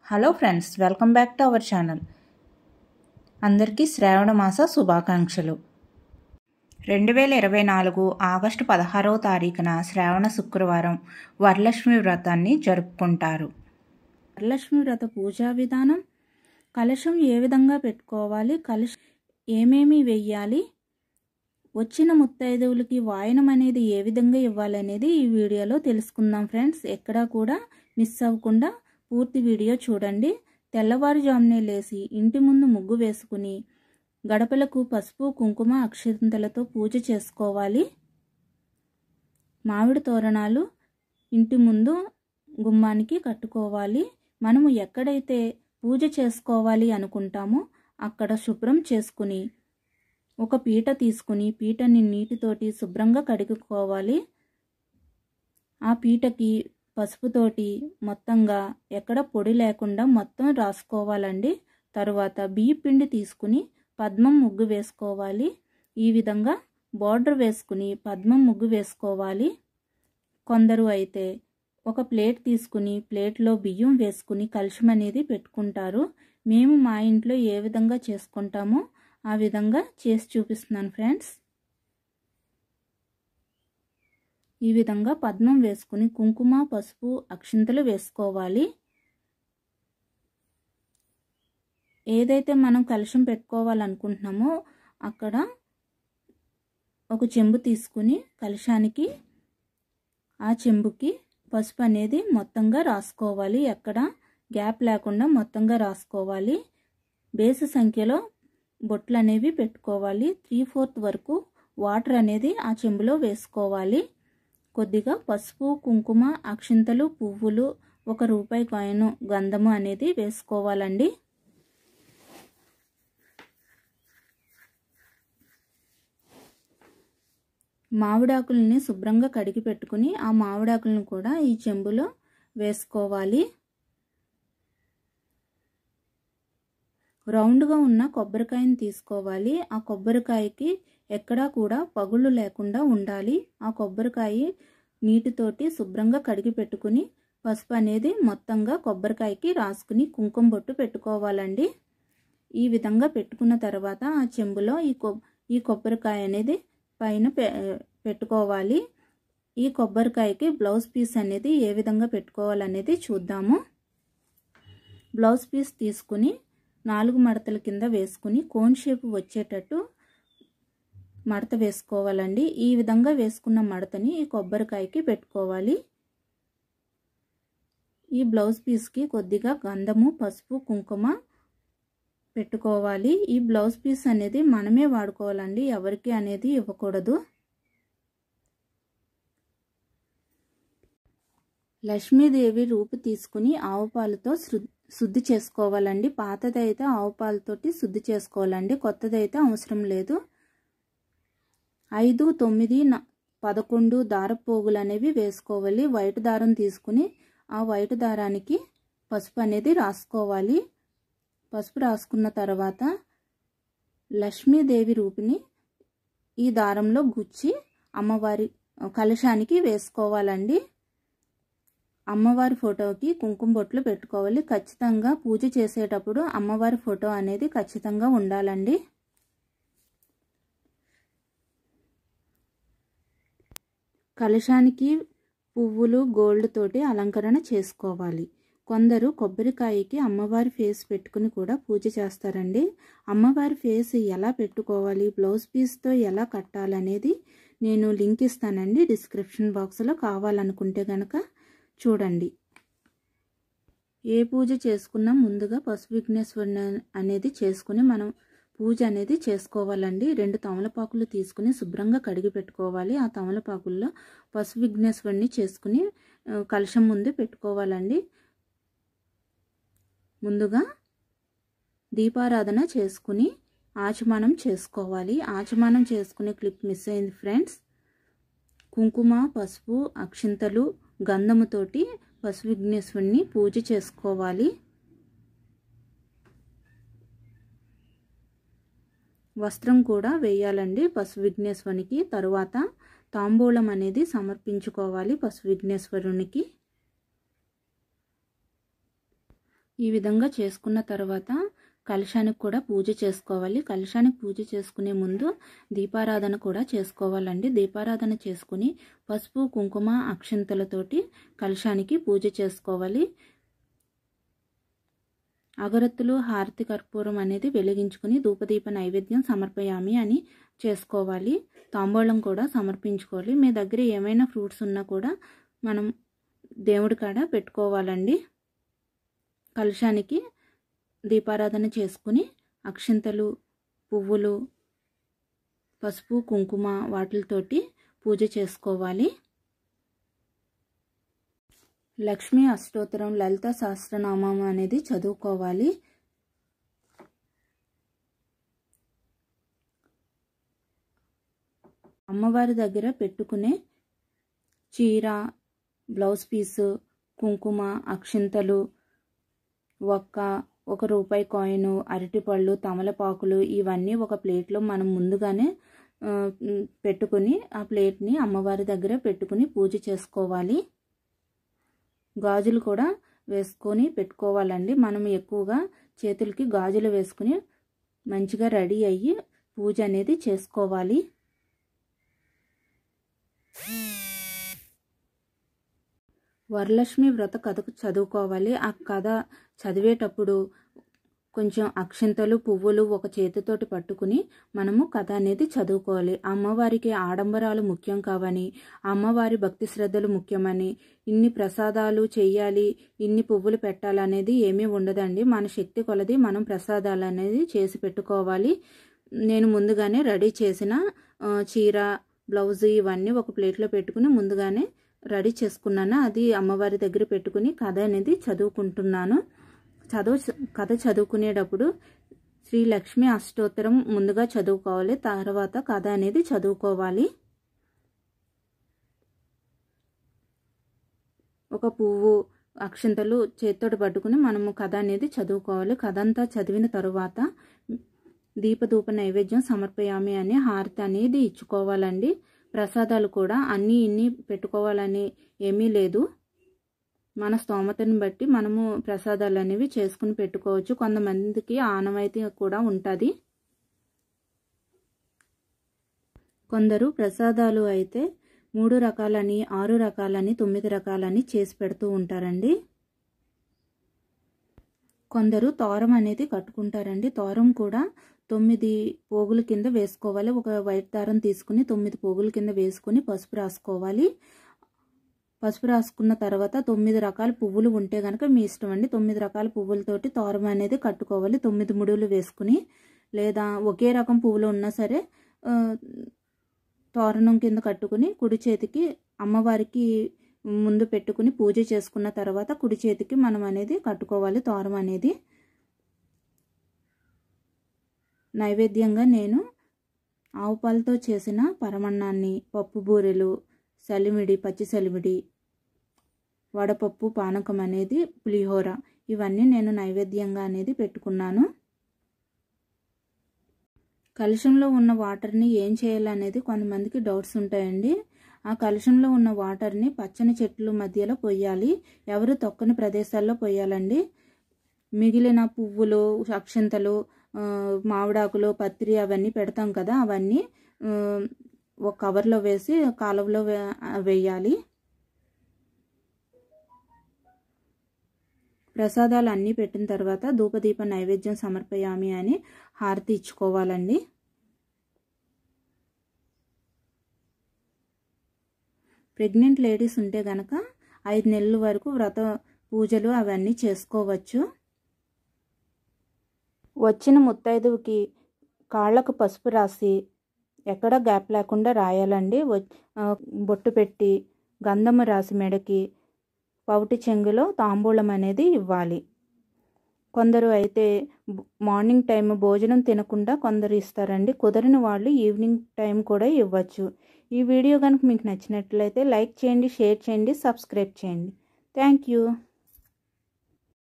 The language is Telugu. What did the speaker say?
Hello friends, welcome back to our channel. అందరికీ శ్రావణ మాస శుభాకాంక్షలు. 2024 ఆగస్టు 16వ తారీఖున శ్రావణ శుక్రవారం వరలక్ష్మి వ్రతాన్ని జరుపుకుంటారు. వరలక్ష్మి వ్రత పూజా విధానం, కలశం ఏ విధంగా పెట్టుకోవాలి, కలశం ఏమేమి వెయ్యాలి, వచ్చిన ముత్తైదువులకి వాయనం అనేది ఏ విధంగా ఇవ్వాలనేది ఈ వీడియోలో తెలుసుకుందాం ఫ్రెండ్స్. ఎక్కడా కూడా మిస్ అవ్వకుండా పూర్తి వీడియో చూడండి. తెల్లవారుజామునే లేచి ఇంటి ముందు ముగ్గు వేసుకుని గడపలకు పసుపు కుంకుమ అక్షింతలతో పూజ చేసుకోవాలి. మామిడి తోరణాలు ఇంటి ముందు గుమ్మానికి కట్టుకోవాలి. మనము ఎక్కడైతే పూజ చేసుకోవాలి అనుకుంటామో అక్కడ శుభ్రం చేసుకుని ఒక పీట తీసుకుని పీటని నీటితోటి శుభ్రంగా కడుక్కోవాలి. ఆ పీటకి పసుపుతోటి మొత్తంగా ఎక్కడ పొడి లేకుండా మొత్తం రాసుకోవాలండి. తరువాత బియ్యం పిండి తీసుకుని పద్మం ముగ్గు వేసుకోవాలి. ఈ విధంగా బార్డర్ వేసుకుని పద్మం ముగ్గు వేసుకోవాలి. కొందరు అయితే ఒక ప్లేట్ తీసుకుని ప్లేట్లో బియ్యం వేసుకుని కలశం అనేది పెట్టుకుంటారు. మేము మా ఇంట్లో ఏ విధంగా చేసుకుంటామో ఆ విధంగా చేసి చూపిస్తున్నాను ఫ్రెండ్స్. ఈ విధంగా పద్మం వేసుకుని కుంకుమ పసుపు అక్షింతలు వేసుకోవాలి. ఏదైతే మనం కలశం పెట్టుకోవాలనుకుంటున్నామో అక్కడ ఒక చెంబు తీసుకుని కలశానికి ఆ చెంబుకి పసుపు అనేది మొత్తంగా రాసుకోవాలి. ఎక్కడ గ్యాప్ లేకుండా మొత్తంగా రాసుకోవాలి. బేసి సంఖ్యలో బొట్లు అనేవి పెట్టుకోవాలి. 3/4 వరకు వాటర్ అనేది ఆ చెంబులో వేసుకోవాలి. కొద్దిగా పసుపు కుంకుమ అక్షింతలు పువ్వులు 1 రూపాయి కాయిన్ గంధము అనేది వేసుకోవాలండి. మామిడాకుల్ని శుభ్రంగా కడిగి పెట్టుకుని ఆ మామిడాకులను కూడా ఈ చెంబులో వేసుకోవాలి. రౌండ్గా ఉన్న కొబ్బరికాయని తీసుకోవాలి. ఆ కొబ్బరికాయకి ఎక్కడా కూడా పగుళ్ళు లేకుండా ఉండాలి. ఆ కొబ్బరికాయ నీటితోటి శుభ్రంగా కడిగి పెట్టుకుని పసుపు అనేది మొత్తంగా కొబ్బరికాయకి రాసుకుని కుంకుమ బొట్టు పెట్టుకోవాలండి. ఈ విధంగా పెట్టుకున్న తర్వాత ఆ చెంబులో ఈ కొబ్బరికాయ అనేది పైన పెట్టుకోవాలి. ఈ కొబ్బరికాయకి బ్లౌజ్ పీస్ అనేది ఏ విధంగా పెట్టుకోవాలనేది చూద్దాము. బ్లౌజ్ పీస్ తీసుకుని 4 మడతల కింద వేసుకుని కోన్ షేప్ వచ్చేటట్టు మడత వేసుకోవాలండి. ఈ విధంగా వేసుకున్న మడతని ఈ కొబ్బరికాయకి పెట్టుకోవాలి. ఈ బ్లౌజ్ పీస్కి కొద్దిగా గంధము పసుపు కుంకుమ పెట్టుకోవాలి. ఈ బ్లౌజ్ పీస్ అనేది మనమే వాడుకోవాలండి, ఎవరికి అనేది ఇవ్వకూడదు. లక్ష్మీదేవి రూపు తీసుకుని ఆవు పాలతో శుద్ధి చేసుకోవాలండి. పాతదైతే ఆవు పాలతోటి శుద్ధి చేసుకోవాలండి, కొత్తదైతే అవసరం లేదు. 5, 9, 11 దారపోగులు అనేవి వేసుకోవాలి. వైట్ దారం తీసుకుని ఆ వైట్ దారానికి పసుపు అనేది రాసుకోవాలి. పసుపు రాసుకున్న తర్వాత లక్ష్మీదేవి రూపుని ఈ దారంలో గుచ్చి అమ్మవారి కలశానికి వేసుకోవాలండి. అమ్మవారి ఫోటోకి కుంకుమ బొట్లు పెట్టుకోవాలి. ఖచ్చితంగా పూజ చేసేటప్పుడు అమ్మవారి ఫోటో అనేది ఖచ్చితంగా ఉండాలండి. కలశానికి పువ్వులు గోల్డ్ తోటి అలంకరణ చేసుకోవాలి. కొందరు కొబ్బరికాయకి అమ్మవారి ఫేస్ పెట్టుకుని కూడా పూజ చేస్తారండి. అమ్మవారి ఫేస్ ఎలా పెట్టుకోవాలి, బ్లౌజ్ పీస్తో ఎలా కట్టాలనేది నేను లింక్ ఇస్తానండి డిస్క్రిప్షన్ బాక్స్లో, కావాలనుకుంటే కనుక చూడండి. ఏ పూజ చేసుకున్నా ముందుగా పసుపు విఘ్నేశ్వరుని అనేది చేసుకుని మనం పూజ అనేది చేసుకోవాలండి. 2 తమలపాకులు తీసుకుని శుభ్రంగా కడిగి పెట్టుకోవాలి. ఆ తమలపాకుల్లో పసుపు విఘ్నేశ్వరుని చేసుకుని కలశం ముందు పెట్టుకోవాలండి. ముందుగా దీపారాధన చేసుకుని ఆచమనం చేసుకోవాలి. ఆచమనం చేసుకునే క్లిప్ మిస్ అయింది ఫ్రెండ్స్. కుంకుమ పసుపు అక్షింతలు గంధముతోటి పసుపు విఘ్నేశ్వరుని పూజ చేసుకోవాలి. వస్త్రం కూడా వేయాలండి పసుపు విఘ్నేశ్వరునికి. తరువాత తాంబూలం అనేది సమర్పించుకోవాలి పసుపు విఘ్నేశ్వరునికి. ఈ విధంగా చేసుకున్న తర్వాత కలశానికి కూడా పూజ చేసుకోవాలి. కలశానికి పూజ చేసుకునే ముందు దీపారాధన కూడా చేసుకోవాలండి. దీపారాధన చేసుకుని పసుపు కుంకుమ అక్షంతలతోటి కలశానికి పూజ చేసుకోవాలి. అగరత్తులు హారతి కర్పూరం అనేది వెలిగించుకుని ధూపదీప నైవేద్యం సమర్పయామి అని చేసుకోవాలి. తాంబూలం కూడా సమర్పించుకోవాలి. మీ దగ్గర ఏమైనా ఫ్రూట్స్ ఉన్నా కూడా మనం దేవుడి కాడ పెట్టుకోవాలండి. కలశానికి దీపారాధన చేసుకుని అక్షింతలు పువ్వులు పసుపు కుంకుమ వాటితోటి పూజ చేసుకోవాలి. లక్ష్మీ అష్టోత్తరం లలిత సహస్రనామం అనేది చదువుకోవాలి. అమ్మవారి దగ్గర పెట్టుకునే చీర బ్లౌజ్ పీసు కుంకుమ అక్షింతలు ఒక రూపాయి కాయిన్ అరటిపళ్ళు తమలపాకులు ఇవన్నీ ఒక ప్లేట్లో మనం ముందుగానే పెట్టుకుని ఆ ప్లేట్ని అమ్మవారి దగ్గర పెట్టుకుని పూజ చేసుకోవాలి. గాజులు కూడా వేసుకొని పెట్టుకోవాలండి. మనం ఎక్కువగా చేతులకి గాజులు వేసుకుని మంచిగా రెడీ అయ్యి పూజ అనేది చేసుకోవాలి. వరలక్ష్మి వ్రత కథ చదువుకోవాలి. ఆ కథ చదివేటప్పుడు కొంచెం అక్షింతలు పువ్వులు ఒక చేతితోటి పట్టుకుని మనము కథ అనేది చదువుకోవాలి. అమ్మవారికి ఆడంబరాలు ముఖ్యం కావని అమ్మవారి భక్తి శ్రద్ధలు ముఖ్యమని ఇన్ని ప్రసాదాలు చెయ్యాలి ఇన్ని పువ్వులు పెట్టాలనేది ఏమీ ఉండదండి. మన శక్తి కొలది మనం ప్రసాదాలు అనేది చేసి పెట్టుకోవాలి. నేను ముందుగానే రెడీ చేసిన చీర బ్లౌజ్ ఇవన్నీ ఒక ప్లేట్లో పెట్టుకుని ముందుగానే రెడీ చేసుకున్నాను. అది అమ్మవారి దగ్గర పెట్టుకుని కథ అనేది చదువుకుంటున్నాను. కథ చదువుకునేటప్పుడు శ్రీ లక్ష్మీ అష్టోత్తరం ముందుగా చదువుకోవాలి. తర్వాత కథ అనేది చదువుకోవాలి. ఒక పువ్వు అక్షంతలు చేతితోటి పట్టుకుని మనము కథ అనేది చదువుకోవాలి. కథ అంతా చదివిన తరువాత దీపధూప నైవేద్యం సమర్పయామి అని హారతి అనేది ఇచ్చుకోవాలండి. ప్రసాదాలు కూడా అన్నీ ఇన్ని పెట్టుకోవాలని ఏమీ లేదు. మన స్తోమతని బట్టి మనము ప్రసాదాలు అనేవి చేసుకుని పెట్టుకోవచ్చు. కొంతమందికి ఆనవాయితీ కూడా ఉంటుంది. కొందరు ప్రసాదాలు అయితే 3 రకాలని 6 రకాలని 9 రకాలని చేసి పెడుతూ ఉంటారండి. కొందరు తోరం అనేది కట్టుకుంటారండి. తోరం కూడా 9 పోగుల కింద వేసుకోవాలి. ఒక వైట్ దారం తీసుకుని 9 పోగుల కింద వేసుకుని పసుపు రాసుకోవాలి. పసుపు రాసుకున్న తర్వాత 9 రకాల పువ్వులు ఉంటే కనుక మీ ఇష్టం అండి. 9 రకాల పువ్వులతోటి తోరం అనేది కట్టుకోవాలి. 9 ముడులు వేసుకుని లేదా ఒకే రకం పువ్వులు ఉన్నా సరే తోరణం కింద కట్టుకుని కుడి చేతికి అమ్మవారికి ముందు పెట్టుకుని పూజ చేసుకున్న తర్వాత కుడి చేతికి మనం అనేది కట్టుకోవాలి తోరం అనేది. నైవేద్యంగా నేను ఆవు పాలతో చేసిన పరమన్నాన్ని పప్పు బూరెలు సలిమిడి పచ్చి సలిమిడి వడపప్పు పానకం అనేది పులిహోర ఇవన్నీ నేను నైవేద్యంగా అనేది పెట్టుకున్నాను. కలశంలో ఉన్న వాటర్ని ఏం చేయాలనేది కొంతమందికి డౌట్స్ ఉంటాయండి. ఆ కలశంలో ఉన్న వాటర్ని పచ్చని చెట్ల మధ్యలో పోయాలి. ఎవరు తొక్కని ప్రదేశాల్లో పోయాలండి. మిగిలిన పువ్వులు అక్షంతలు మామిడాకులు పత్రి అవన్నీ పెడతాం కదా అవన్నీ ఒక కవర్లో వేసి కాలువలో వేయాలి. ప్రసాదాలు అన్నీ పెట్టిన తర్వాత ధూపదీప నైవేద్యం సమర్పయామి అని హారతి ఇచ్చుకోవాలండి. ప్రెగ్నెంట్ లేడీస్ ఉంటే గనక 5 నెలల వరకు వ్రత పూజలు అవన్నీ చేసుకోవచ్చు. వచ్చిన ముత్తైదువుకి కాళ్ళకు పసుపు రాసి ఎక్కడ గ్యాప్ లేకుండా రాయాలండి. బొట్టు పెట్టి గంధము రాసి మెడకి పౌటి చెంగులో తాంబూలం అనేది ఇవ్వాలి. కొందరు అయితే మార్నింగ్ టైం భోజనం తినకుండా కొందరు ఇస్తారండి. కుదరని వాళ్ళు ఈవినింగ్ టైం కూడా ఇవ్వచ్చు. ఈ వీడియో కనుక మీకు నచ్చినట్లయితే లైక్ చేయండి, షేర్ చేయండి, సబ్స్క్రైబ్ చేయండి. Thank you.